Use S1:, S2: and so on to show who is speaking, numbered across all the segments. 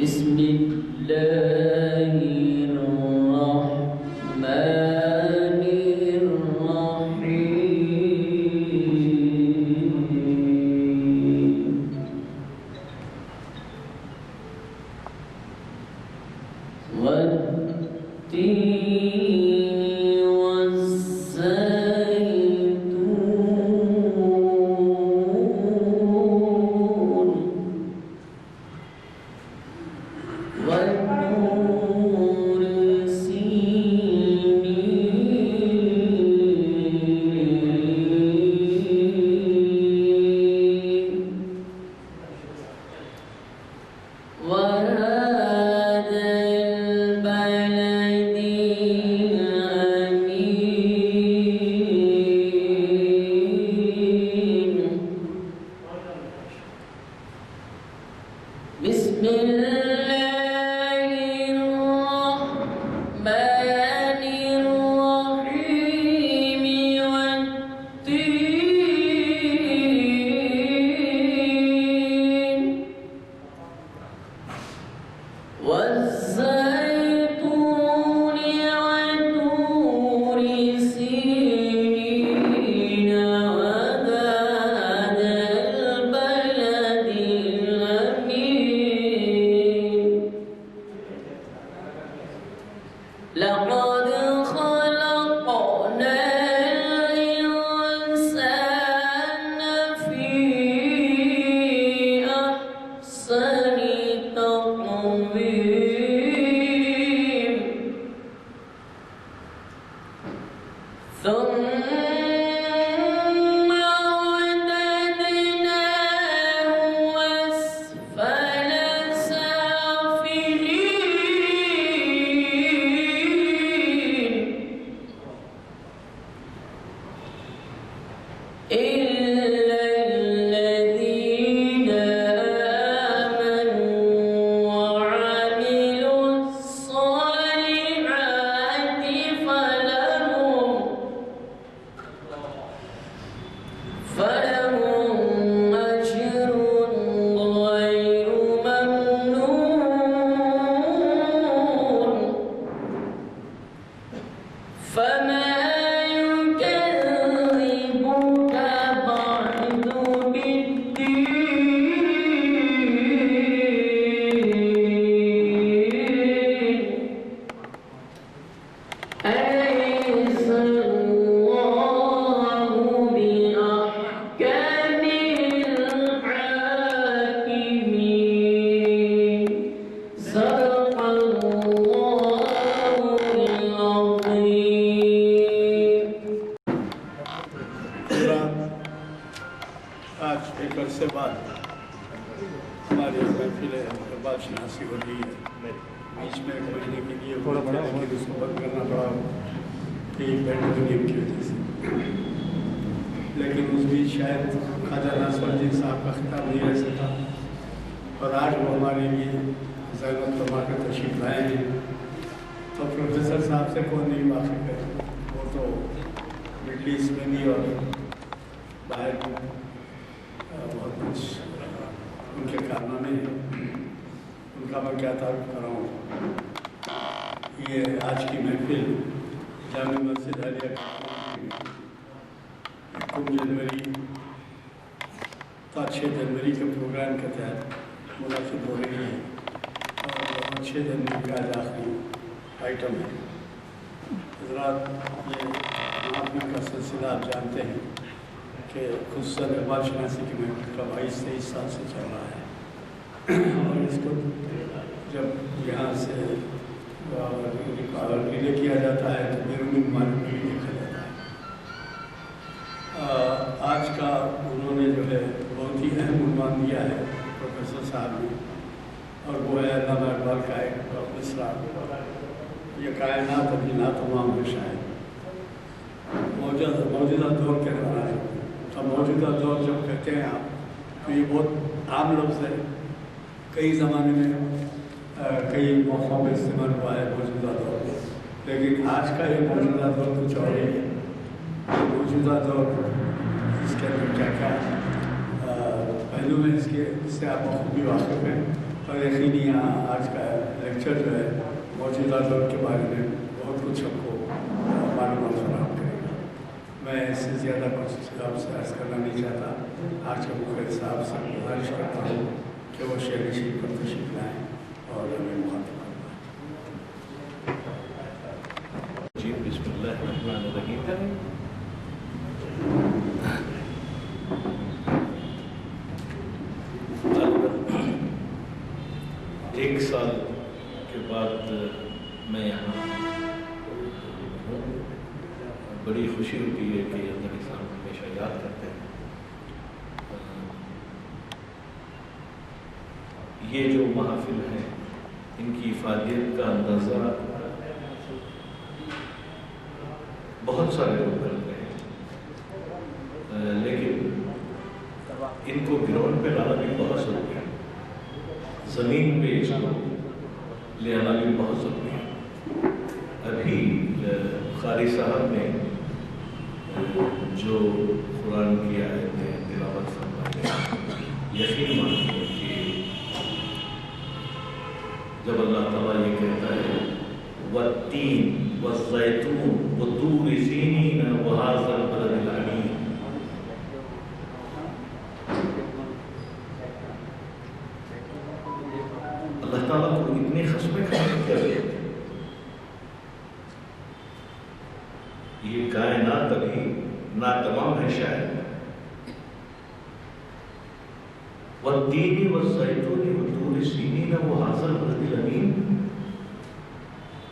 S1: بسم الله الرحمن الرحيم والتين والزيتون والطور سينين وهذا البلد الأمين بسم الله الرحمن الرحيم والتين والزيتون وطور سينين وهذا البلد الأمين لقد خلقنا الإنسان في أحسن تقويم ثم رددناه أسفل سافلين إلا الذين آمنوا وعملوا الصالحات فلهم أجر غير ممنون فما يكذبك بعد بالدين أليس الله بأحكم الحاكمين صدق الله العظيم.
S2: آج ایک عرصے بعد ہماری محفل اقبال شناسی ہو رہی ہے. بیچ میں ایک مہینے کے لیے تھوڑا بڑا اس کو بند کرنا پڑا کہ پینڈیمک کی وجہ سے، لیکن اس بیچ شاید خواجہ ناصر الدین صاحب کا خطاب نہیں رہ سکا، اور آج وہ ہمارے لیے زینت فرما کر تشریف لائے ہیں. تو پروفیسر صاحب سے کون نہیں واقف ہے، وہ تو مڈل ایسٹ میں بھی اور باہر بھی بہت کچھ ان کے کارنامے ہیں. ان کا میں کیا تعارف کراؤں. یہ آج کی محفل جامع مسجد عالیہ کا 1 جنوری تا 6 جنوری کے پروگرام کے تحت منعقد ہو رہی ہے، اور 6 جنوری کا آج آخری آئٹم ہے. حضرات، یہ محافل کا سلسلہ آپ جانتے ہیں کہ خصوصاً اقبال شناسی کی محفل کا 22-23 سال سے چل رہا ہے، اور اس کو جب یہاں سے ریلے کیا جاتا ہے تو بیرونی ممالک میں بھی دیکھا جاتا ہے. آج کا انہوں نے جو ہے بہت ہی اہم عنوان دیا ہے پروفیسر صاحب نے، اور وہ ہے علامہ اقبال کا ایک مصرع، یہ کائنات ابھی ناتمام ہے شاید. موجودہ دور کے دوران، تو موجودہ دور جب کہتے ہیں آپ تو یہ بہت عام لفظ ہے. کئی زمانے میں کئی موقعوں پہ استعمال ہوا ہے موجودہ دور، لیکن آج کا یہ موجودہ دور کچھ اور ہی ہے. موجودہ دور اس کے اندر کیا کیا پہلو میں اس سے آپ بخوبی واقف ہیں. اور یقینی یہاں آج کا لیکچر جو ہے موجودہ دور کے بارے میں بہت کچھ ہم کو معلومات فراہم کرے گا. میں اس سے زیادہ کچھ آپ سے عرض کرنا نہیں چاہتا. آج کے مخیر صاحب سے گزارش کرتا ہوں کہ وہ شعر شریف پر تشریف لائیں اور ہمیں مخاطب کرنا.
S3: جی بسم اللہ الرحمن الرحیم. ایک سال کے بعد میں یہاں ہوں. بڑی خوشی ہوتی ہے کہ اللہ کے سامنے ہمیشہ یاد کرتے ہیں. یہ جو محافل ہیں ان کی افادیت کا اندازہ بہت سارے لوگ کرتے ہیں، لیکن ان کو گراؤنڈ پہ لانا بھی بہت ضروری ہے. زمین پہ اس کو لے آنا بھی بہت ضروری ہے. ابھی قاری صاحب نے جو قرآن کی آیتیں تلاوت فرمائی، یقین مانتے ہیں کہ جب اللہ تعالیٰ یہ کہتا ہے وَالتِّينِ وَالزَّيْتُونِ وَطُورِ سِينِينَ وَهَٰذَا الْبَلَدِ الْأَمِينِ، اللہ تعالیٰ کو اتنی قسمیں کھانے کیا گئی. یہ کائنات ابھی ناتمام ہے شاید. وَالتِّينِ وَالزَّيْتُونِ وَطُورِ سِينِينَ وَهَٰذَا الْبَلَدِ الْأَمِينِ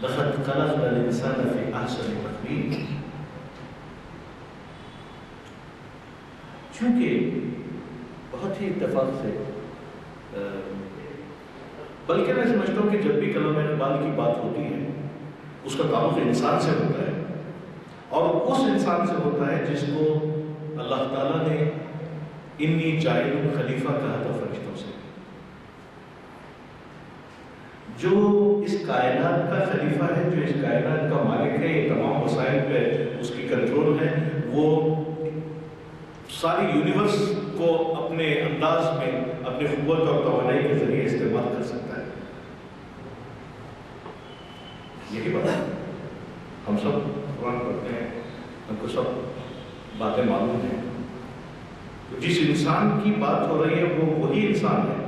S3: لَقَدْ خَلَقْنَا الْإِنسَانَ فِي أَحْسَنِ تَقْوِيمٍ. چونکہ بہت ہی اتفاق سے، بلکہ میں سمجھتا ہوں کہ جب بھی کلام اقبال کی بات ہوتی ہے اس کا تعلق انسان سے ہوتا ہے، اور اس انسان سے ہوتا ہے جس کو اللہ تعالیٰ نے انی جاعل خلیفہ کہا تھا فرشتوں سے. جو اس کائنات کا خلیفہ ہے، جو اس کائنات کا مالک ہے، یہ تمام وسائل پہ اس کی کنٹرول ہے، وہ ساری یونیورس کو اپنے انداز میں اپنی قوت اور توانائی کے ذریعے استعمال کر سکتا ہے. یہی بات ہے. ہم سب قرآن پڑھتے ہیں، ہم کو سب باتیں معلوم ہیں. تو جس انسان کی بات ہو رہی ہے وہ وہی انسان ہے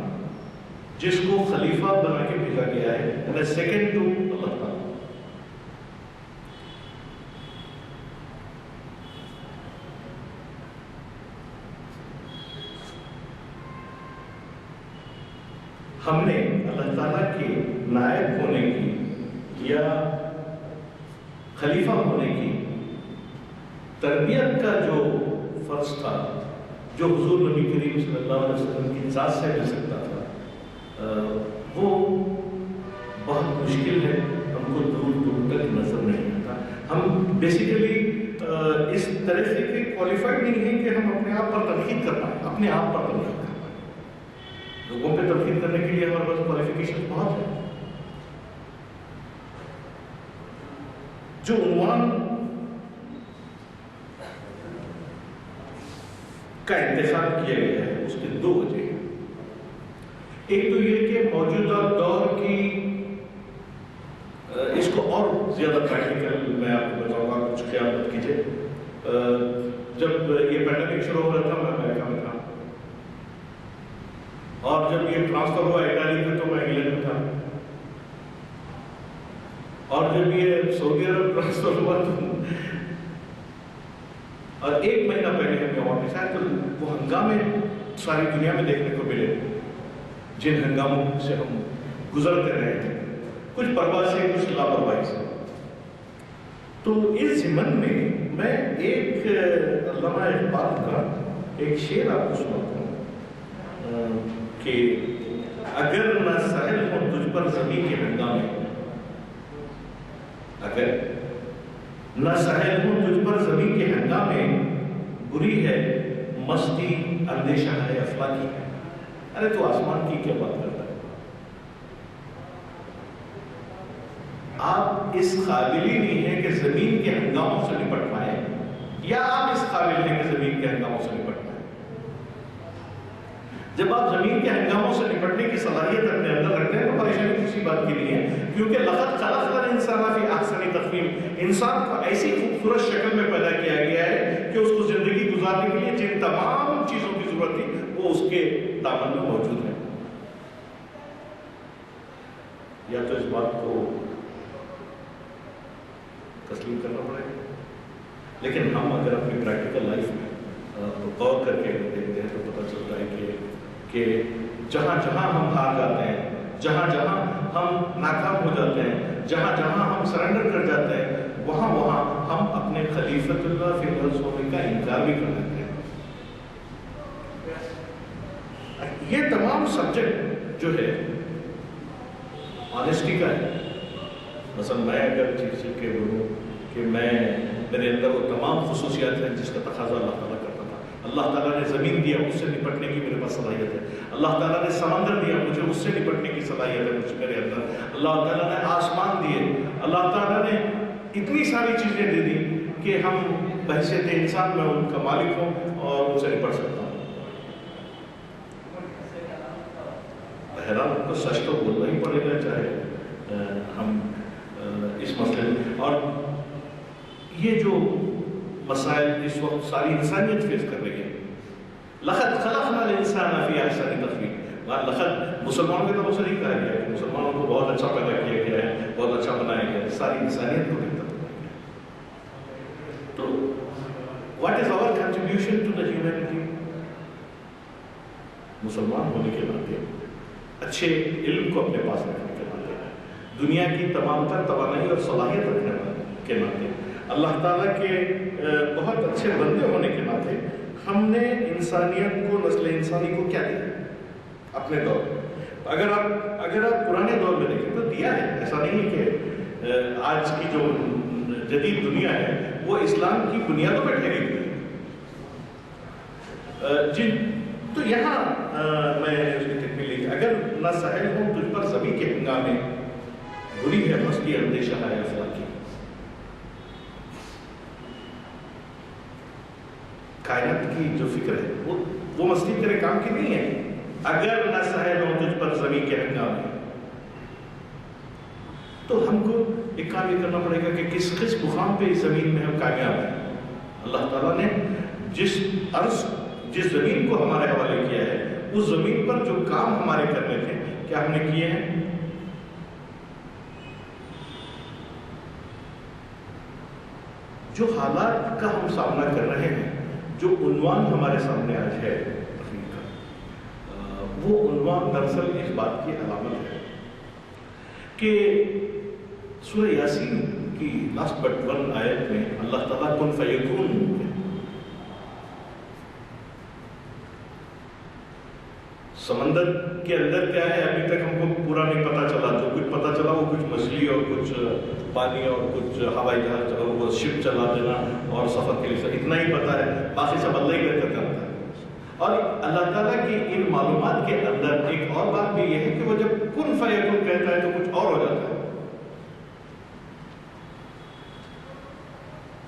S3: جس کو خلیفہ بنا کے بھیجا گیا ہے، سیکنڈ ٹو اللہ تعالیٰ. ہم نے اللہ تعالیٰ کے نائب ہونے کی یا خلیفہ ہونے کی تربیت کا جو فرض تھا، جو حضور نبی کریم صلی اللہ علیہ وسلم کی ذات سے مل سکتا تھا، وہ بہت مشکل ہے. ہم کو دور دور تک نظر نہیں آتا. ہم بیسیکلی اس طریقے کے کوالیفائڈ نہیں ہیں کہ ہم اپنے آپ پر تنقید کر پائیں، اپنے آپ پر تنقید کر پائیں. لوگوں پہ تنقید کرنے کے لیے ہمارے پاس کوالیفیکیشن بہت ہے. جو عنوان کا انتخاب کیا گیا ہے اس کے دو وجہ ہیں. ایک تو یہ کہ موجودہ دور کی اس کو اور زیادہ پریکٹیکل میں آپ کو بتاؤں گا. کچھ خیال مت کیجیے. جب یہ پینڈیمک شروع ہو رہا تھا میں امریکہ میں تھا، اور جب یہ ٹرانسفر ہوا اٹلی میں تو میں انگلینڈ میں تھا، اور جب یہ سعودی عرب ٹرانسفر ہوا تو اور ایک مہینہ پہلے ہم یہاں پہ شاید وہ ہنگامے ساری دنیا میں دیکھنے کو ملے جن ہنگاموں سے ہم گزرتے رہے تھے، کچھ پرواہ سے کچھ لاپرواہی سے. تو اس ضمن میں ایک علامہ اقبال کا ایک شعر آپ کو سناتا ہوں کہ اگر نہ سہل ہو تجھ پر زمین کے ہنگامے، اگر نہ سہل ہو تجھ پر زمین کے ہنگامے، بری ہے مستی اندیشہ ہے افلاکی ہے. ارے تو آسمان کی کیا بات کرتا ہے؟ آپ اس قابل ہی نہیں ہیں کہ زمین کے ہنگاموں سے نپٹ پائیں، یا آپ اس قابل ہیں کہ زمین کے ہنگاموں سے نپٹ پائیں. جب آپ زمین کے ہنگاموں سے نپٹنے کی صلاحیت اپنے اندر رکھتے ہیں تو پریشانی کسی بات کی نہیں ہے، کیونکہ لقد خلقنا الانسان فی احسن تقویم، انسان کو ایسی خوبصورت شکل میں پیدا کیا گیا ہے کہ اس کو زندگی گزارنے کے لیے جن تمام چیزوں کی ضرورت تھی وہ اس کے دامن میں موجود ہے۔ یا تو اس بات کو تسلیم کرنا پڑے گا، لیکن ہم اگر اپنی پریکٹیکل لائف میں غور کر کے دیکھتے ہیں تو پتہ چلتا ہے کہ جہاں جہاں ہم ہار جاتے ہیں، جہاں جہاں ہم ناکام ہو جاتے ہیں، جہاں جہاں ہم سرنڈر کر جاتے ہیں، وہاں وہاں ہم اپنے خلیفۃ اللہ فی الارض ہونے کا انکار بھی کر دیتے ہیں۔ یہ تمام سبجیکٹ جو ہے آنیسٹی کا ہے۔ مثلا میں اگر چیز کے بولوں کہ میرے اندر وہ تمام خصوصیات ہیں جس کا تقاضا اللہ تعالیٰ کرتا تھا۔ اللہ تعالیٰ نے زمین دیا، اس سے نپٹنے کی میرے پاس صلاحیت ہے۔ اللہ تعالیٰ نے سمندر دیا، مجھے اس سے نپٹنے کی صلاحیت ہے مجھ میرے اندر۔ اللہ تعالیٰ نے آسمان دیے، اللہ تعالیٰ نے اتنی ساری چیزیں دے دی کہ ہم بحیثیت انسان میں ان کا مالک ہوں اور ان سے نپٹ سکتا ہوں۔ بہرحال کو سچ تو بولنا ہی پڑے گا، چاہے ہم اس مسئلے میں، اور یہ جو مسائل اس وقت ساری انسانیت فیس کر رہی ہے، لقد خلقنا الانسان فی احسن تقویم، لقد مسلمانوں کی طرف سے نہیں کہا گیا کہ مسلمانوں کو بہت اچھا پیدا کیا گیا ہے، بہت اچھا بنایا گیا ہے، ساری انسانیت کو بہتر بنایا گیا ہے۔ تو what is our contribution to the humanity? مسلمان ہونے کے ناطے، اچھے علم کو اپنے پاس رکھنے کے ناطے، دنیا کی تمام تر توانائی اور صلاحیت رکھنے کے ناطے، اللہ تعالیٰ کے بہت اچھے بندے ہونے کے ناطے، ہم نے انسانیت کو، نسل انسانی کو کیا دیا اپنے دور میں؟ اگر آپ پرانے دور میں دیکھیں تو دیا ہے، ایسا نہیں کہ آج کی جو جدید دنیا ہے وہ اسلام کی بنیادوں پہ ٹھہری ہوئی ہے۔ تو یہاں میں اس کی تکمیل لکھی، اگر نہ سہل ہوں تجھ پر زمین کے ہنگامے، بری ہے مستی اندیشہ ہے افلاکی۔ کائنات کی جو فکر ہے وہ مستی تیرے کام کی نہیں ہے۔ اگر نہ سہل ہوں تجھ پر زمین کے ہنگامے، تو ہم کو ایک کام یہ کرنا پڑے گا کہ کس مقام پہ اس زمین میں ہم کامیاب ہیں۔ اللہ تعالیٰ نے جس زمین کو ہمارے حوالے کیا ہے، اس زمین پر جو کام ہمارے کرنے تھے کیا ہم نے کیے ہیں؟ جو حالات کا ہم سامنا کر رہے ہیں، جو عنوان ہمارے سامنے آج ہے تقریر کا، وہ عنوان دراصل اس بات کی علامت ہے کہ سورہ یاسین کی لاسٹ بٹ 1 آیت میں اللہ تعالیٰ کن فیکون، سمندر کے اندر کیا ہے ابھی تک ہم کو پورا نہیں پتا چلا، جو کچھ پتا چلا وہ کچھ مچھلی اور کچھ پانی اور کچھ ہوائی جہاز وہ شپ چلا دینا اور سفر کے لیے اتنا ہی پتا ہے، باقی سب اللہ ہی بہتر کرتا ہے۔ اور اللہ تعالیٰ کی ان معلومات کے اندر ایک اور بات بھی یہ ہے کہ وہ جب کن فیکون کہتا ہے تو کچھ اور ہو جاتا ہے۔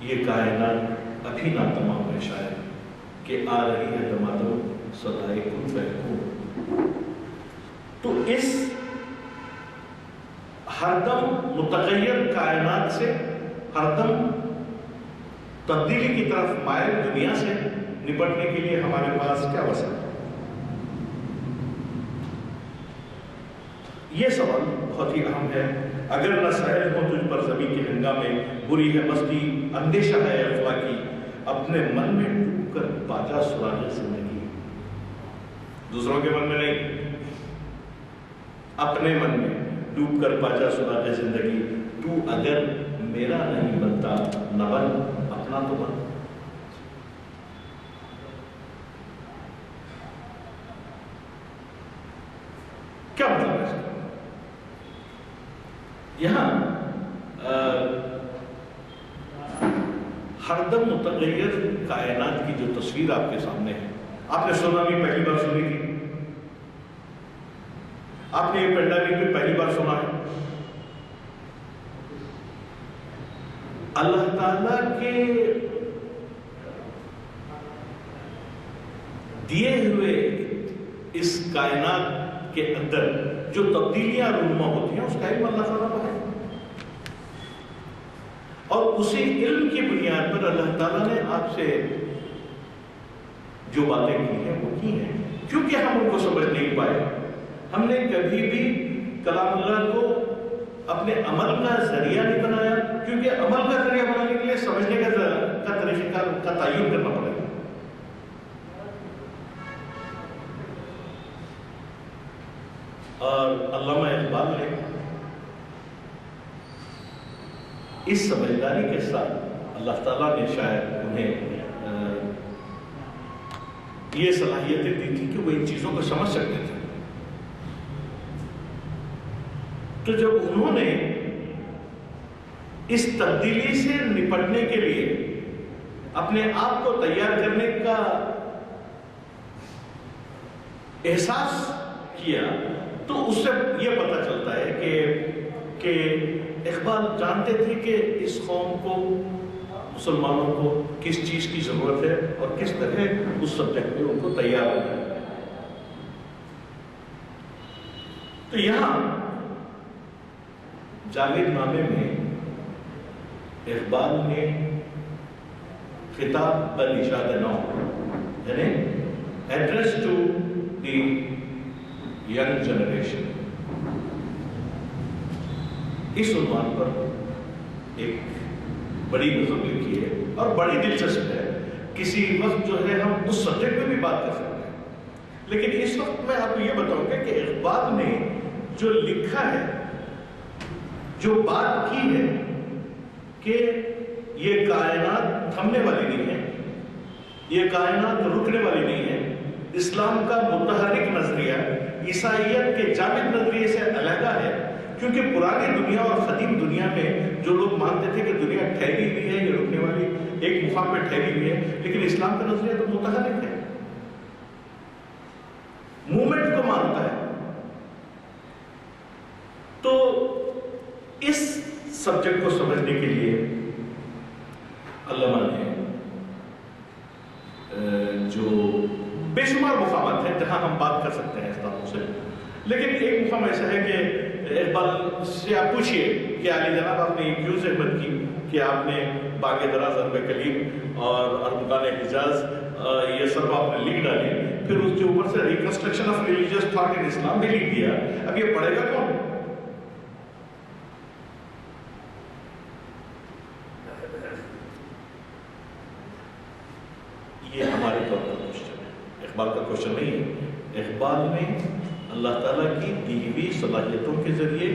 S3: یہ کائنات ابھی نہ تمام ہے شاید کہ آ رہی ہے دمادم صدائے کن فیکون۔ تو اس ہر دم متغیر کائنات سے، ہر دم تبدیلی کی طرف مائل دنیا سے نپٹنے کے لیے ہمارے پاس کیا وسیلہ ہے؟ یہ سوال بہت ہی اہم ہے۔ اگر نہ سہل ہو تجھ پر زمین کے ہنگامے، بری ہے مستی اندیشہ ہے افلاکی، اپنے من میں ڈوب کر باجا سراغ زندگی، دوسروں کے من میں نہیں، اپنے من میں ڈوب کر باجا سراغ زندگی، تو اگر میرا نہیں بنتا نہ بن، اپنا تو بن۔ کیا مطلب ہے اس کا؟ یہاں ہر دم متغیر کائنات کی جو تصویر آپ کے سامنے ہے، آپ نے سونامی پہلی بار سنی تھی، آپ نے یہ پینڈیمک بھی پہلی بار سنا ہے۔ اللہ تعالیٰ کے دیے ہوئے اس کائنات کے اندر جو تبدیلیاں رونما ہوتی ہیں اس کا علم اللہ تعالیٰ کو ہے، اور اسی علم کی بنیاد پر اللہ تعالیٰ نے آپ سے جو باتیں کی ہیں وہ کی ہیں، کیونکہ ہم ان کو سمجھ نہیں پائے۔ ہم نے کبھی بھی کلام اللہ کو اپنے عمل کا ذریعہ نہیں بنایا، کیونکہ عمل کا ذریعہ بنانے کے لیے سمجھنے کا طریقہ کا تعین کرنا پڑے گا۔ اور علامہ اقبال نے اس سمجھداری کے ساتھ اللہ تعالیٰ نے شاید انہیں یہ صلاحیتیں دی تھی کہ وہ ان چیزوں کو سمجھ سکتے تھے، تو جب انہوں نے اس تبدیلی سے نپٹنے کے لیے اپنے آپ کو تیار کرنے کا احساس کیا، تو اس سے یہ پتہ چلتا ہے کہ اقبال جانتے تھے کہ اس قوم کو، مسلمانوں کو کس چیز کی ضرورت ہے اور کس طرح اس سبجیکٹ میں ان کو تیار ہونا ہے۔ تو یہاں جاوید نامے میں اقبال نے خطاب بالاشاد نو، یعنی address to the young generation, اس عنوان پر ایک بڑی نظم لکھی ہے اور بڑی دلچسپ ہے۔ کسی وقت جو ہے ہم اس سبجیکٹ میں بھی بات کر سکتے ہیں، لیکن اس وقت میں آپ کو یہ بتاؤں گا کہ اقبال نے جو لکھا ہے، جو بات کی ہے کہ یہ کائنات تھمنے والی نہیں ہے، یہ کائنات رکنے والی نہیں ہے، اسلام کا متحرک نظریہ عیسائیت کے جامد نظریے سے علیحدہ ہے، کیونکہ پرانی دنیا اور قدیم دنیا میں جو لوگ مانتے تھے کہ دنیا ٹھہری ہوئی ہے، یہ رکنے والی ایک مقام پہ ٹھہری ہوئی ہے، لیکن اسلام کا نظریہ تو متحرک ہے، موومنٹ کو مانتا ہے۔ تو اس سبجیکٹ کو سمجھنے کے لیے علامہ نے جو بے شمار مقامات ہیں جہاں ہم بات کر سکتے ہیں اس تعلق سے، لیکن ایک مقام ایسا ہے کہ اقبال سے آپ پوچھئے کہ علی جناب آپ نے کیوں زحمت کی کہ آپ نے باغ دراز، ارب کلیم اور اربکان حجاز یہ سب آپ نے لکھ ڈالی، پھر اس کے اوپر سے reconstruction of religious thought in Islam بھی لکھ دیا، اب یہ پڑھے گا کون؟ یہ ہمارے طور پر کوشچن ہے، اقبال کا کوشچن نہیں ہے۔ اقبال نے اللہ تعالیٰ کی دی ہوئی صلاحیتوں کے ذریعے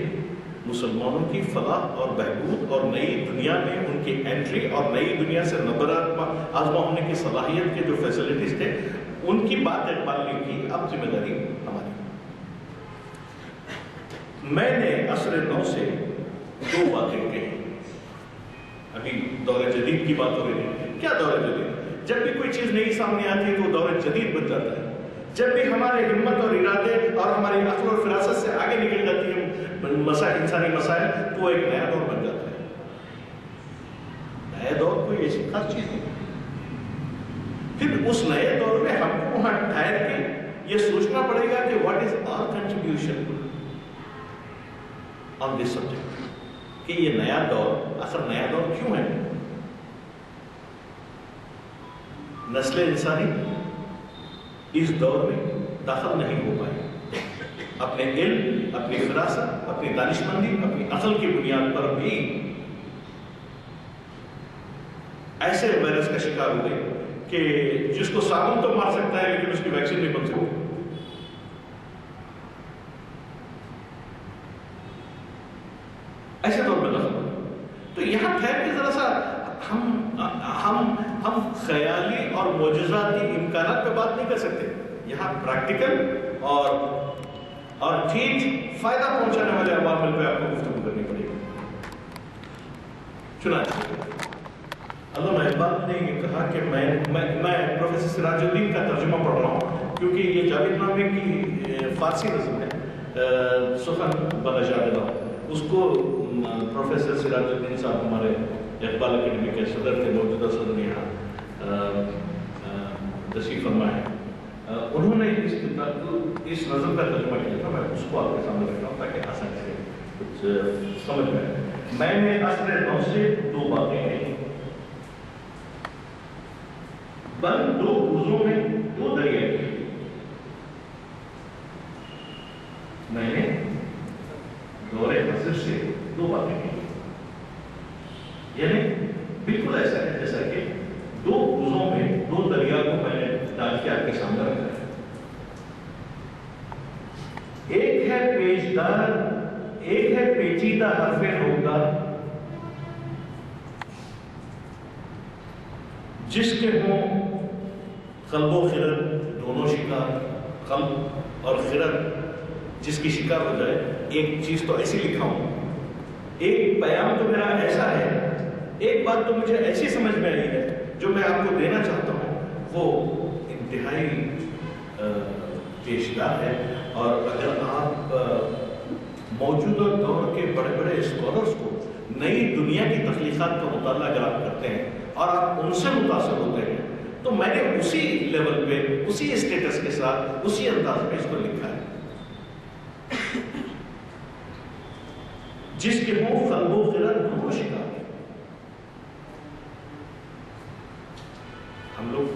S3: مسلمانوں کی فلاح اور بہبود اور نئی دنیا میں ان کی انٹری اور نئی دنیا سے نبر آزما ہونے کی صلاحیت کے جو فیسلٹیز تھے ان کی بات اقبال نے کی۔ اب ذمہ داری ہماری۔ میں نے عصر نو سے دو باتیں کہی، ابھی دور جدید کی بات ہو رہی ہے۔ کیا دور جدید؟ جب بھی کوئی چیز نئی سامنے آتی ہے تو دور جدید بن جاتا ہے، جب بھی ہمارے ہمت اور ارادے اور ہماری عقل اور فراست سے آگے نکل جاتی ہے مسائل، انسانی مسائل، تو وہ ایک نیا دور بن جاتا ہے۔ نیا دور کوئی ایسی خاص چیز نہیں، پھر اس نئے دور میں ہم کو وہاں ٹھہر کے یہ سوچنا پڑے گا کہ what is our contribution on this subject, کہ یہ نیا دور آخر نیا دور کیوں ہے۔ نسل انسانی اس دور میں داخل نہیں ہو پائے، اپنے علم، اپنی فراست، اپنی دانشمندی، اپنی عقل کی بنیاد پر بھی ایسے وائرس کا شکار ہو گئے کہ جس کو صابن تو مار سکتا ہے لیکن اس کی ویکسین نہیں بن سکتی۔ ایسے دور میں داخل ہو، تو یہاں ٹھہر کے ذرا سا ہم خیالی اور معجزاتی امکانات پہ بات نہیں کر سکتے، یہاں پریکٹیکل اور ٹھیک فائدہ پہنچانے والے عوامل پہ آپ کو گفتگو کرنی پڑے گی۔ چنانچہ علامہ اقبال نے یہ کہا کہ میں پروفیسر سراج الدین کا ترجمہ پڑھ رہا ہوں، کیونکہ یہ جاوید نامے کی فارسی نظم ہے، سخن بالاشاد نو، اس کو پروفیسر سراج الدین صاحب ہمارے اقبال اکیڈمی کے صدر تھے، موجودہ صدر یہاں تشریف فرما ہے، انہوں نے اس کتاب کو اس نظم کا ترجمہ کیا تھا. میں اس کو آپ کے سامنے رکھ رہا ہوں تاکہ آسانی سے کچھ سمجھ میں آئے. میں نے عصر نو سے 2 باتیں کہی. بند 2 کوزوں میں 2 دریا کی. میں نے دور عصر سے 2 باتیں کہی. یعنی بالکل ایسا ہے جیسا کہ 2 کوزوں میں 2 دریا کو میں نے ڈال کے آپ کے سامنے رکھا ہے. ایک ہے پیچدار، ایک ہے پیچیدہ حرف روکدار، جس کے ہوں قلب و خرد دونوں شکار. قلب اور خرد جس کی شکار ہو جائے. ایک چیز تو ایسی لکھا ہوں، ایک پیام تو میرا ایسا ہے، ایک بات تو مجھے ایسی سمجھ میں آئی ہے جو میں آپ کو دینا چاہتا ہوں، وہ انتہائی پیشدار ہے. اور اگر آپ موجودہ دور کے بڑے بڑے اسکالرز کو، نئی دنیا کی تخلیقات کا مطالعہ اگر آپ کرتے ہیں اور آپ ان سے متاثر ہوتے ہیں، تو میں نے اسی لیول پہ، اسی اسٹیٹس کے ساتھ، اسی انداز میں اس کو لکھا ہے. جس کے ہوں قلب و خرد دونوں شکار. ہم لوگ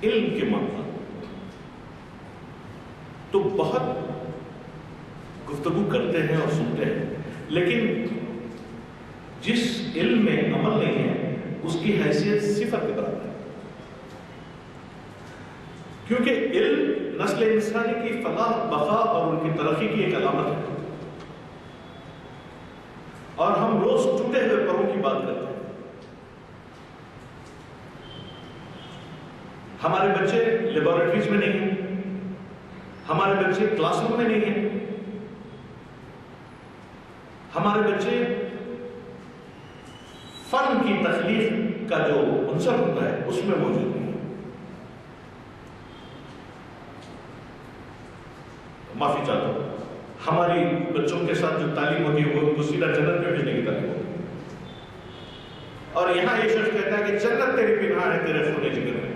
S3: علم کے معنی تو بہت گفتگو کرتے ہیں اور سنتے ہیں، لیکن جس علم میں عمل نہیں ہے اس کی حیثیت صفر کے برابر ہے. کیونکہ علم نسل انسانی کی فلاح، بقا اور ان کی ترقی کی ایک علامت ہے. اور ہم روز ٹوٹے ہوئے پروں کی بات کرتے ہیں. ہمارے بچے لیبارٹریز میں نہیں ہیں، ہمارے بچے کلاس روم میں نہیں ہیں، ہمارے بچے فن کی تخلیق کا جو عنصر ہوتا ہے اس میں موجود نہیں ہے. معافی چاہتا ہوں، ہماری بچوں کے ساتھ جو تعلیم ہوتی ہے وہ ان کو سیدھا جنت میں بھیجنے کی تعلیم ہوتی ہے. اور یہاں یہ شخص کہتا ہے کہ جنت تیری پناہ ہے تیرے خون جگر میں.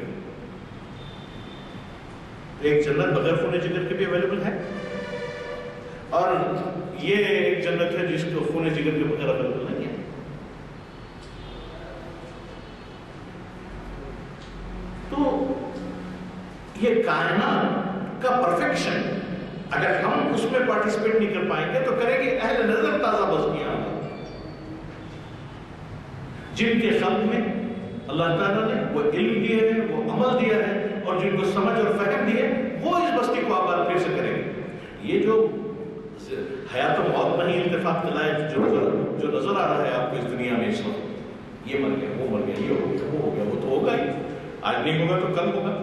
S3: ایک جنت بغیر خون جگر کے بھی اویلیبل ہے، اور یہ ایک جنت ہے جس کو خون جگر کے بغیر اویلیبل نہیں ہے. تو یہ کائنات کا پرفیکشن اگر ہم اس میں پارٹیسپیٹ نہیں کر پائیں گے تو کریں گے اہل نظر تازہ بستیاں جن کے خلق میں اللہ تعالیٰ نے وہ علم دیا ہے، وہ عمل دیا ہے، اور جن کو سمجھ اور فہم دی ہے وہ اس بستی کو آباد پھر سے کریں گے. یہ جو حیات و موت میں ہی اتفاق کے لائق جو نظر آ رہا ہے آپ کو اس دنیا میں اس وقت، یہ مر گیا، وہ مر گیا، یہ ہو گیا، وہ ہو گیا، وہ تو ہوگا ہی. آج نہیں ہوگا تو کل ہوگا.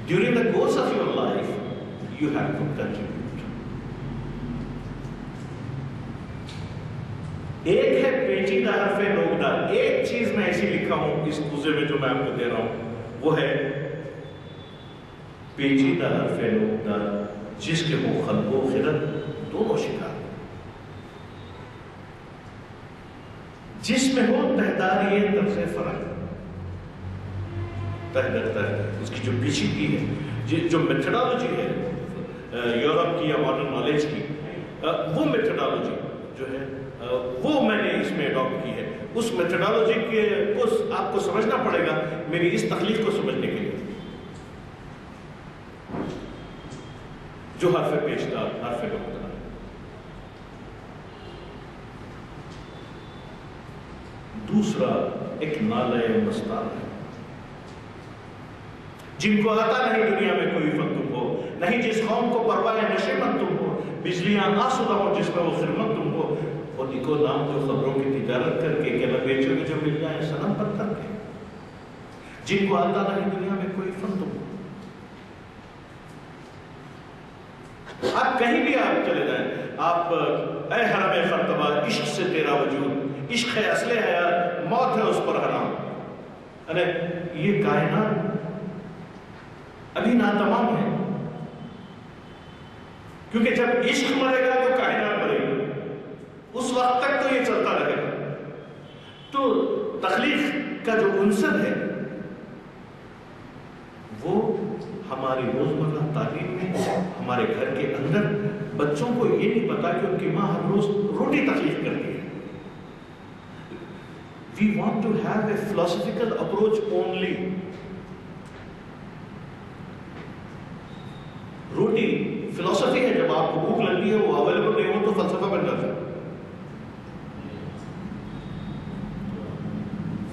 S3: During the course of your life, you have to contribute. ایک ہے پیچیدہ حرف نوکدار. ایک چیز میں ایسی لکھا ہوں اس کوزے میں جو میں آپ کو دے رہا ہوں، وہ ہے پیچیدہ حرف نوکدار جس کے ہوں قلب و خرد دونوں شکار. جس میں ہو تہدار یہ طرز فرق، اس کی جو پیچیدگی ہے، جو میتھڈالوجی ہے یورپ کی یا ماڈرن نالج کی، وہ میتھڈالوجی جو ہے وہ میں نے اس میں اڈاپٹ کی ہے. اس میتھڈالوجی کے آپ کو سمجھنا پڑے گا میری اس تخلیق کو سمجھنے کے لیے. جو حرف پیشدار، حرف نوکدار. دوسرا ایک نالہ مستار ہے جن کو آتا نہیں دنیا میں کوئی فن تم ہو، نہیں جس قوم کو پرواہ نشیمت تم ہو، بجلیاں آسودہ ہو جس میں وہ خدمت تم ہو. اور دیکھو نام جو خبروں کی تجارت کر کے کہ نہ بیچو گے جو مل جائے صنم پتھر کے. جن کو آتا نہیں دنیا میں کوئی فن تم ہو. آپ کہیں بھی آپ چلے جائیں، آپ اے حرم خرطبہ عشق سے تیرا وجود، عشق ہے اصل حیات، موت ہے اس پر حرام. ارے یہ کائنات ابھی ناتمام ہے، کیونکہ جب عشق مرے گا تو کائنات مرے گی. اس وقت تک تو یہ چلتا رہے گا. تو تخلیق کا جو عنصر ہے وہ ہماری روزمرہ تعلیم میں، ہمارے گھر کے اندر بچوں کو یہ نہیں پتا کہ ان کی ماں ہر روز روٹی تخلیق کرتی ہے. We want to have a philosophical approach only. روٹی فلسفی ہے، جب آپ کو بھوک لگتی ہے وہ اویلیبل نہیں ہو تو فلسفہ بن جاتا ہے.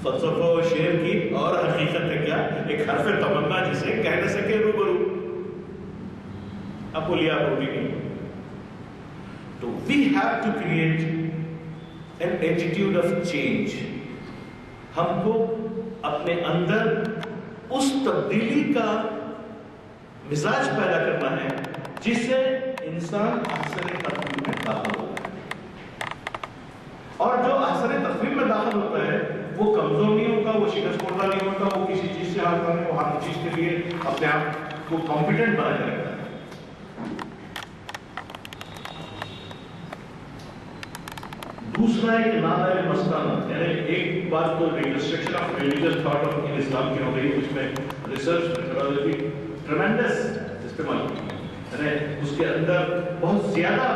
S3: فلسفہ و شعر کی اور حقیقت ہے کیا؟ ایک حرف تمنا جسے کہہ نہ سکے روبرو. اب بولیے آپ روٹی نہیں. تو we have to create an attitude of change. ہم کو اپنے اندر اس تبدیلی کا مزاج پیدا کرنا ہے جس سے انسان احسن تقویم میں داخل ہوتا ہے. اور جو احسن تقویم میں داخل ہوتا ہے وہ کمزور نہیں ہوتا، وہ شکست خوردہ نہیں ہوتا، وہ کسی چیز سے ہار کرنے وہ ہر چیز کے لیے اپنے آپ کو کمپیٹنٹ بنا کے رکھتا ہے. دوسرا ایک نادر مستند، یعنی ایک بات تو reconstruction of religious thought of in Islam کی ہو گئی، اس میں ریسرچ میتھڈالوجی ٹریمنڈس استعمال کی، یعنی اس کے اندر بہت زیادہ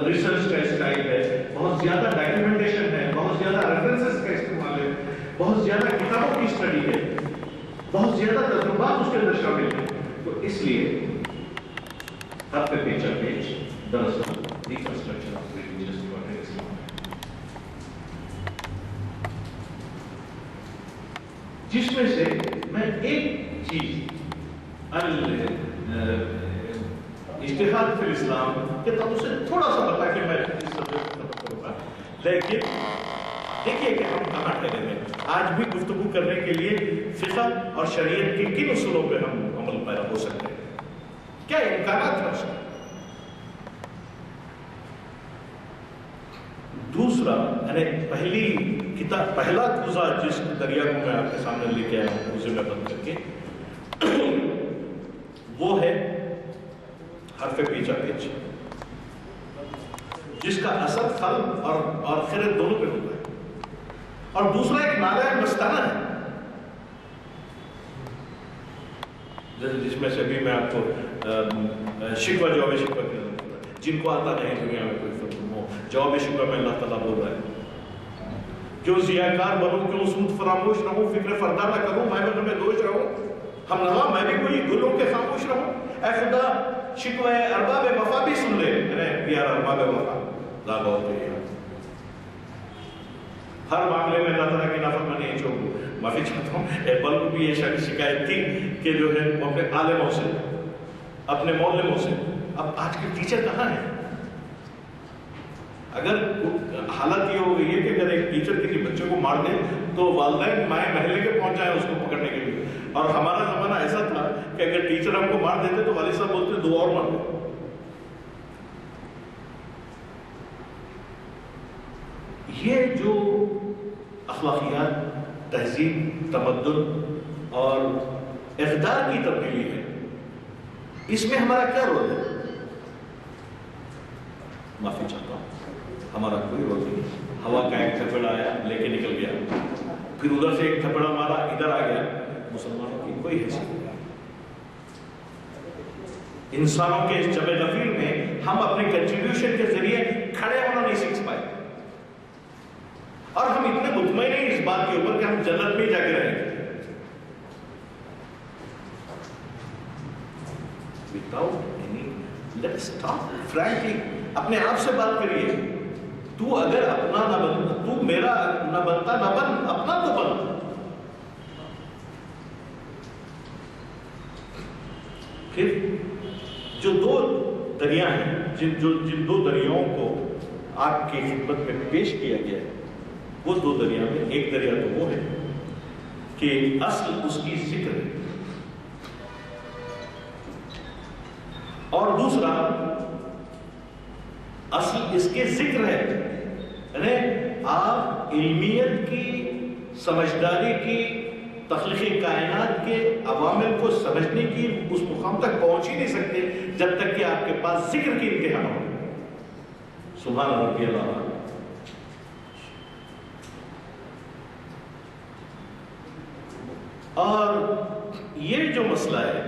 S3: ریسرچ کا اسٹائل ہے، بہت زیادہ ڈاکیومنٹیشن ہے، بہت زیادہ ریفرنسز کا استعمال ہے، بہت زیادہ کتابوں کی اسٹڈی ہے، بہت زیادہ تجربات اس کے اندر شامل ہیں. تو اس لیے ہر پہ پیچھا پیچ دراصل reconstruction of religious thought in Islam, جس میں سے میں ایک چیز اجتہاد فی الاسلام کے تعلق سے تھوڑا سا بتا کے میں اس سبجیکٹ کو ختم کروں گا. لیکن دیکھیے کہ ہم کہاں ٹھہرے ہیں. آج بھی گفتگو کرنے کے لیے فقہ اور شریعت کے کن اصولوں پہ ہم عمل پیرا ہو سکتے ہیں، کیا امکانات ہیں اس کے. دوسرا یعنی پہلا کوزہ جس دریا کو میں آپ کے سامنے لے کے آیا ہوں کوزے میں بند کر کے، وہ ہے حرف پیچا پیچ، جس کا اثر پھل اور خیرت دونوں پہ ہوتا ہے. اور دوسرا ایک نالہ مستانہ ہے جس میں سے بھی میں آپ کو شکوہ جواب شکوہ جن کو آتا نہیں دنیا میں کوئی فرق ہو، جواب شکوہ میں اللہ تعالیٰ بول رہا ہے کیوں ضیاءکار بنوں، کیوں سود فراموش رہوں، فکر فردا نہ کروں، میں میں دوش رہوں، ہم نوا میں بھی کوئی گلوں کے خاموش رہوں. اے خدا شکوہ ارباب وفا بھی سن لے، پیارا ارباب وفا لاغا ہوتے ہیں. ہر معاملے میں اللہ تعالیٰ کی نافرمانی چھوڑوں. معافی چاہتا ہوں، ایپل کو بھی یہ شکایت تھی کہ جو ہے وہ اپنے عالموں سے، اپنے معلموں سے. اب آج کے ٹیچر کہاں ہیں؟ اگر حالت یہ ہو گئی ہے کہ اگر ایک ٹیچر کسی بچے کو مار دے تو والدین مائیں محلے کے پہنچ جائیں اس کو پکڑنے کے لیے. اور ہمارا زمانہ ایسا تھا کہ اگر ٹیچر ہم کو مار دیتے تو والد صاحب بولتے دو اور مار دو. یہ جو اخلاقیات، تہذیب، تمدن اور اقدار کی تبدیلی ہے، اس میں ہمارا کیا رول ہے؟ معافی چاہتا ہوں، ہمارا کوئی رول نہیں. ہوا کا ایک تھپڑ آیا لے کے نکل گیا، پھر ادھر سے ایک تھپڑا مارا ادھر آ گیا. مسلمانوں کی کوئی حیثیت نہیں. انسانوں کے اس جبہ غفیر میں ہم اپنے کنٹریبیوشن کے ذریعے کھڑے ہونا نہیں سیکھ پائے، اور ہم اتنے مطمئن ہیں اس بات کے اوپر کہ ہم جنت میں جا کے رہیں گے. Let's talk frankly. اپنے آپ سے بات کریے. تو اگر اپنا نہ بن، تو میرا نہ بنتا نہ بن، اپنا تو بن. پھر جو دو دریا ہیں، جن دو دریاؤں کو آپ کی خدمت میں پیش کیا گیا ہے، وہ دو دریا میں ایک دریا تو وہ ہے کہ اصل اس کی ذکر ہے، اور دوسرا اصل اس کے ذکر ہے. یعنی آپ علمیت کی، سمجھداری کی، تخلیقی کائنات کے عوامل کو سمجھنے کی اس مقام تک پہنچ ہی نہیں سکتے جب تک کہ آپ کے پاس ذکر کی انتہا نہ ہو. سبحان ربی اللہ. اور یہ جو مسئلہ ہے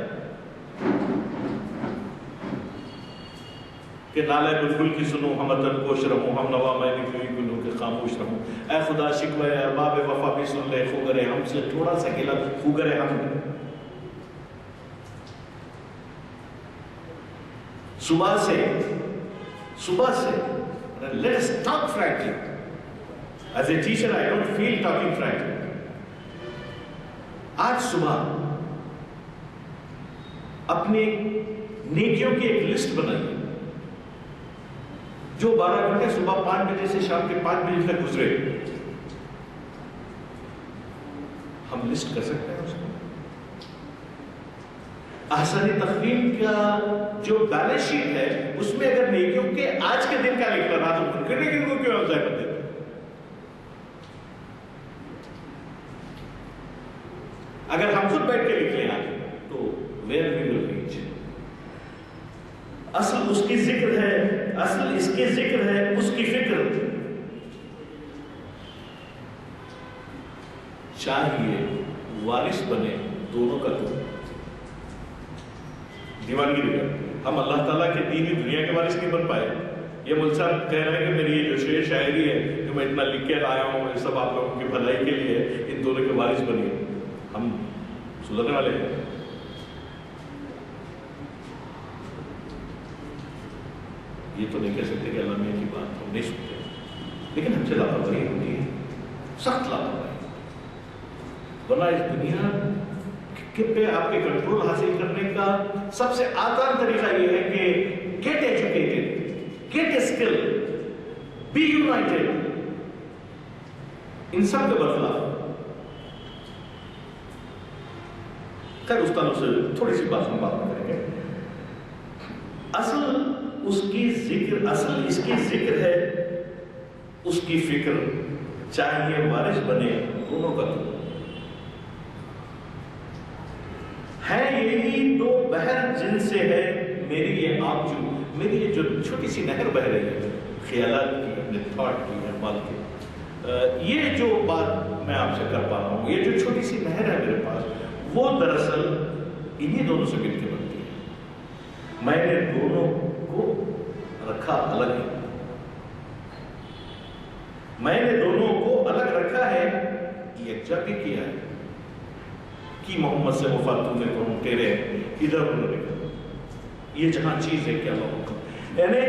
S3: کہ نالے بالکل کی سنو ہم اتن کوش رہوں ہم نوا میں نکلی گلوں کے خاموش رہوں، اے خدا شکوہ ارباب وفا بھی سن لے، خوگرے ہم سے تھوڑا سا گلا، خوگرے ہم نے صبح سے let's talk frankly. As a teacher I don't feel talking frankly. آج صبح اپنی نیکیوں کی ایک لسٹ بنائیے جو 12 گھنٹے صبح 5 بجے سے شام کے 5 بجے تک گزرے، ہم لسٹ کر سکتے ہیں اس کو۔ احسن تقویم کا جو بیلنس شیٹ ہے اس میں اگر نیکیوں کے آج کے دن کا لکھنا رہا تو منکر لیکن کو کیوں افضائی بن دیتے؟ اگر ہم خود بیٹھ کے لکھ لیں آج تو where we will reach. اصل اس کی ذکر ہے، اصل اس کی ذکر ہے، اس کی فکر چاہیے وارث بنے دونوں کا تو دیوانگی دے۔ ہم اللہ تعالیٰ کے دینی دنیا کے وارث نہیں بن پائے۔ یہ مل صاحب کہہ رہے ہیں کہ میری یہ جو شعر شاعری ہے جو میں اتنا لکھ کے لایا ہوں یہ سب آپ لوگوں کی بھلائی کے لیے ان دونوں کے وارث بنیے، ہم سدھرنے والے ہیں۔ یہ تو نہیں کہہ سکتے کہ اللہ میاں کی بات ہم نہیں سنتے، لیکن ہم سے لاپرواہی ہوتی ہے، سخت لاپرواہی، ورنہ اس دنیا پہ آپ کے کنٹرول حاصل کرنے کا سب سے آسان طریقہ یہ ہے کہ get educated, get a skill, be united، ان سب کے برخلاف۔ خیر استادوں سے تھوڑی سی بات ہم بات کریں گے۔ اصل اس کی ذکر، اصل اس کی ذکر ہے، اس کی فکر چاہیے وارث بنے دونوں کا تو ہے، یہی دو بحر جن سے ہے میری یہ آپ جو، میری یہ جو چھوٹی سی نہر بہ رہی ہے خیالات کی، اپنے تھاٹ کی، احوال کی، یہ جو بات میں آپ سے کر پا رہا ہوں، یہ جو چھوٹی سی نہر ہے میرے پاس، وہ دراصل انہی دونوں سے مل کے بنتی ہے۔ میں نے دونوں کو رکھا الگ ہے، میں نے دونوں کو الگ رکھا ہے، یکجا بھی کیا ہے کہ محمد سے وفات نے تو تیرے ادھر ادھر نکل، یہ جہاں چیز ہے کیا لوگ، یعنی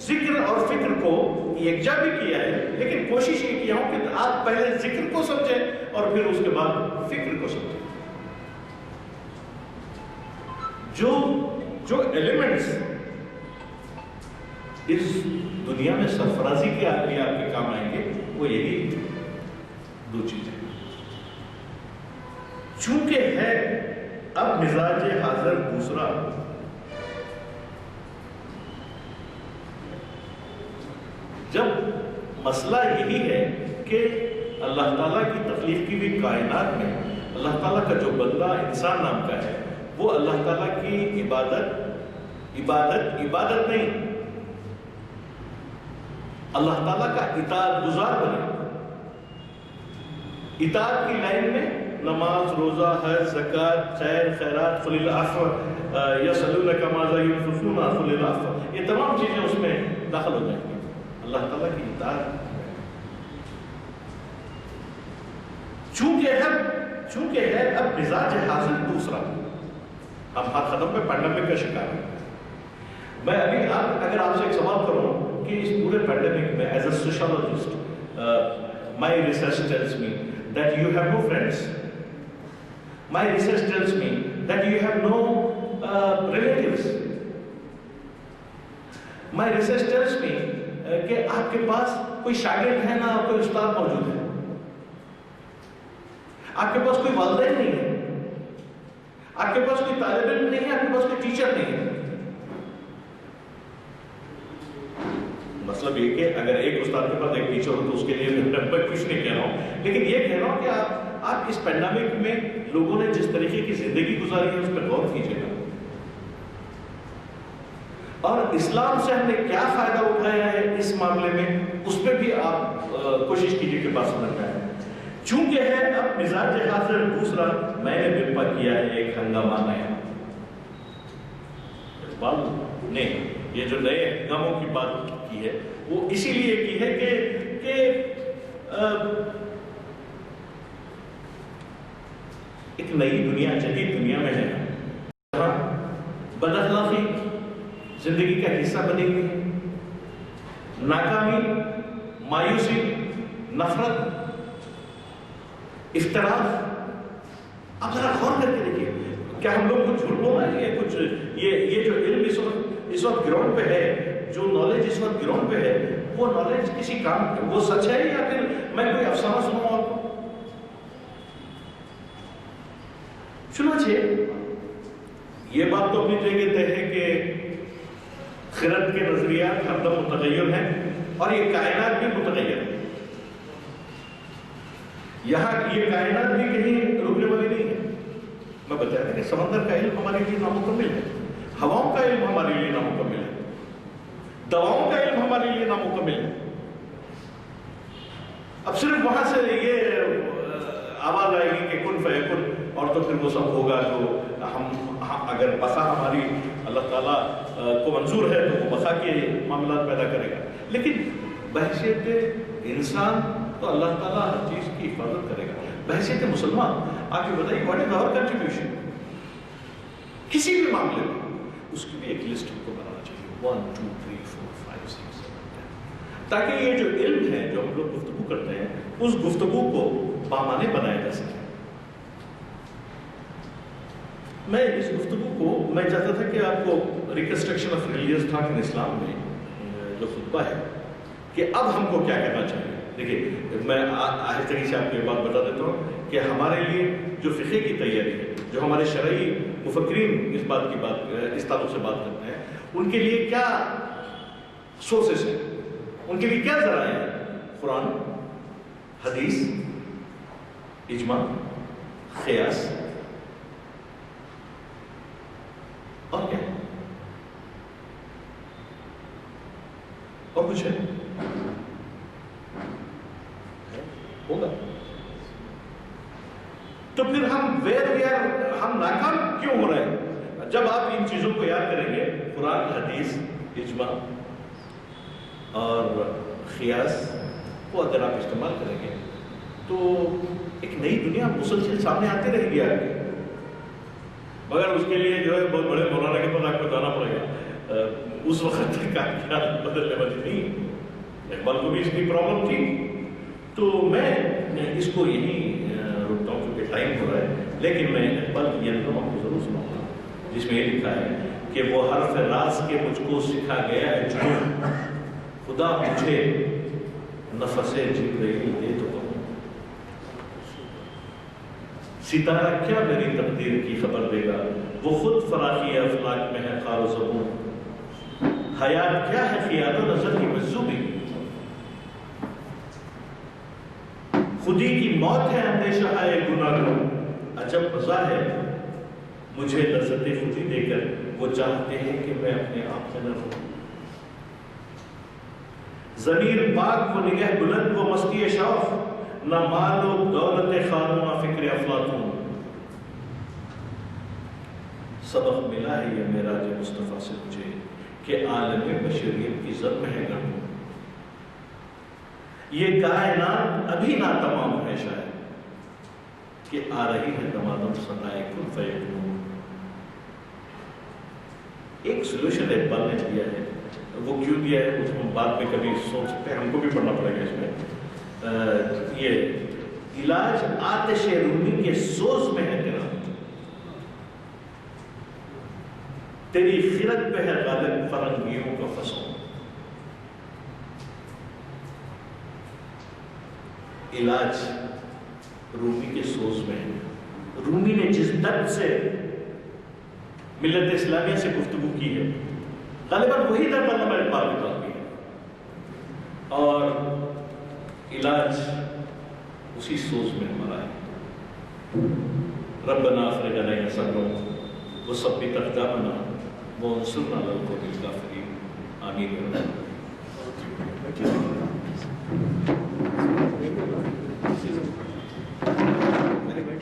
S3: ذکر اور فکر کو یکجا بھی کیا ہے، لیکن کوشش یہ کیا ہوں کہ آپ پہلے ذکر کو سمجھیں اور پھر اس کے بعد فکر کو سمجھیں۔ جو ایلیمنٹس اس دنیا میں سرفرازی کے لیے آپ کے کام آئیں گے وہ یہی دو چیزیں۔ چونکہ ہے اب مزاج حاضر دوسرا، جب مسئلہ یہی ہے کہ اللہ تعالیٰ کی تخلیق کی ہوئی کائنات میں اللہ تعالیٰ کا جو بندہ انسان نام کا ہے وہ اللہ تعالیٰ کی عبادت نہیں، اللہ تعالیٰ کا اطاعت گزار بنے، اطاعت کی لائن میں نماز، روزہ، حج، زکوٰۃ، خیر، خیرات، قل العفو، یسألونک ماذا ينفقون قل العفو، یہ تمام چیزیں اس میں داخل ہو جائیں گی، اللہ تعالیٰ کی اطاعت۔ چونکہ ہے اب مزاج حاضر دوسرا، ہم ہاتھ قدم پہ پینڈیمک کا شکار ہیں۔ میں ابھی اگر آپ سے ایک سوال کروں کہ اس پورے پینڈیمک میں as a sociologist my research tells me that you have no friends. My research tells me that you have no relatives. My research tells me کہ آپ کے پاس کوئی شاگرد ہے نہ کوئی استاد موجود ہے، آپ کے پاس کوئی والدین نہیں ہے، آپ کے پاس کوئی طالب علم نہیں ہے، آپ کے پاس کوئی ٹیچر نہیں ہے۔ مطلب یہ کہ اگر ایک استاد کے پاس ایک ٹیچر ہو تو اس کے لیے میں کچھ نہیں کہہ رہا ہوں، لیکن یہ کہہ رہا ہوں کہ آپ اس پینڈیمک میں لوگوں نے جس طریقے کی زندگی گزاری ہے اس پہ غور کیجیے گا، اور اسلام سے ہم نے کیا فائدہ اٹھایا ہے اس معاملے میں اس پہ بھی آپ کوشش کیجیے کہ بات سمجھ میں آئے۔ چونکہ ہے اب مزاج حاضر دوسرا، میں نے برپا کیا ہے ایک ہنگامہ نیا۔ اقبال نے یہ جو نئے ہنگاموں کی بات کی ہے وہ اسی لیے کی ہے کہ ایک نئی دنیا، جدید دنیا میں ہے جہاں بد اخلاقی زندگی کا حصہ بنی ہوئی ہے، ناکامی، مایوسی، نفرت، اختلاف۔ آپ ذرا غور کر کے دیکھیے، کیا ہم لوگ کچھ جھوٹ بول رہے ہیں؟ یہ جو علم اس وقت گراؤنڈ پہ ہے، جو نالج اس وقت گراؤنڈ پہ ہے، وہ نالج کسی کام، وہ سچ ہے یا پھر میں کوئی افسانہ سنوں آپ کو؟ چنانچہ یہ بات تو اپنی جگہ طے ہے کہ خرد کے نظریات ہر دم متغیر ہیں اور یہ کائنات بھی متغیر ہے۔ یہاں یہ کائنات بھی کہیں رکنے والی نہیں ہے۔ میں بتایا تھا کہ سمندر کا علم ہمارے لیے نامکمل ہے، ہواؤں کا علم ہمارے لیے نامکمل ہے، دواؤں کا علم ہمارے لیے نامکمل ہے۔ اب صرف وہاں سے یہ آواز آئے گی کہ کن فیکن، اور تو پھر وہ سب ہوگا جو ہم اگر بقا ہماری اللہ تعالیٰ کو منظور ہے تو وہ بقا کے معاملات پیدا کرے گا، لیکن بحیثیت انسان تو اللہ تعالیٰ ہر چیز کی حفاظت کرے گا۔ بحیثیت مسلمان آپ کو بتائیے واٹ از آور کنٹریبیوشن کسی بھی معاملے میں، اس کی بھی ایک لسٹ ہم کو بنانا چاہیے، 1 2 3 4 5 6 7 10، تاکہ یہ جو علم ہے جو ہم لوگ گفتگو کرتے ہیں اس گفتگو کو بامعنی بنایا جا سکے۔ میں اس گفتگو کو میں چاہتا تھا کہ آپ کو reconstruction of religious talk in Islam میں جو خطبہ ہے کہ اب ہم کو کیا کرنا چاہیے۔ دیکھیے میں آہستگی سے آپ کو یہ بات بتا دیتا ہوں کہ ہمارے لیے جو فقہ کی تیاری ہے، جو ہمارے شرعی مفکرین اس تعلق سے بات کرتے ہیں، ان کے لیے کیا سورسز ہیں، ان کے لیے کیا ذرائع ہیں؟ قرآن، حدیث، اجماع، قیاس، اور کیا اور کچھ ہے ہوگا تو پھر ہم ناکام کیوں ہو رہے ہیں؟ جب آپ ان چیزوں کو یاد کریں گے، قرآن، حدیث، اجماع اور قیاس کو اگر آپ استعمال کریں گے تو ایک نئی دنیا مسلسل سامنے آتی رہے گی آپ کی، مگر اس کے لیے جو ہے بہت بڑے مولانا کے پاس آپ کو جانا پڑے گا۔ اس وقت تک کا خیال بدلنے والی نہیں، اقبال کو بھی اس کی پرابلم تھی۔ تو میں اس کو یہیں رکتا ہوں کیونکہ ٹائم ہو رہا ہے، لیکن میں اقبال کی یہ نظم آپ کو ضرور سناؤں گا جس میں یہ لکھا ہے کہ وہ حرف راز کے مجھ کو سکھا گیا ہے جنون، خدا مجھے نفس جبرائیل دے تو کہوں، ستارہ کیا میری تقدیر کی خبر دے گا، وہ خود فراخی افلاک میں ہے خار و زبون، حیات کیا ہے خیال و نظر کی مجذوبی، خودی کی موت ہے اندیشہ ہے گناہ گو، عجب مزہ ہے مجھے لذت خودی دے کر، وہ چاہتے ہیں کہ میں اپنے آپ سے نہ رہوں، ضمیر پاک وہ نگہ بلند وہ مستی شوق، نہ مال و دولت خانوں نہ فکر افلاطون، سبق ملا ہے یہ معراج مصطفیٰ سے مجھے کہ عالم بشریت کی زد میں ہے گھر، یہ کائنات ابھی نہ تمام ہے شاید کہ آ رہی ہے دمادم صدائے کن فیکون۔ ایک سلوشن اقبال نے دیا ہے، وہ کیوں دیا ہے اس کو بعد میں کبھی سوچ سکتے ہیں، ہم کو بھی پڑھنا پڑے گا اس میں۔ یہ علاج آتش رومی کے سوز میں ہے تیرا، تیری خرد پہ ہے غالب فرنگیوں کا فسون، علاج رومی کے سوز میں ہے۔ رومی نے جس درد سے ملت اسلامیہ سے گفتگو کی ہے، غالباً وہی درد علامہ اقبال کے پاس بھی ہے، اور علاج اسی سوز میں ہمارا ہے۔ ربنا افرغ علینا صبرا وثبت اقدامنا وانصرنا علی القوم الکافرین، آمین۔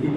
S2: 3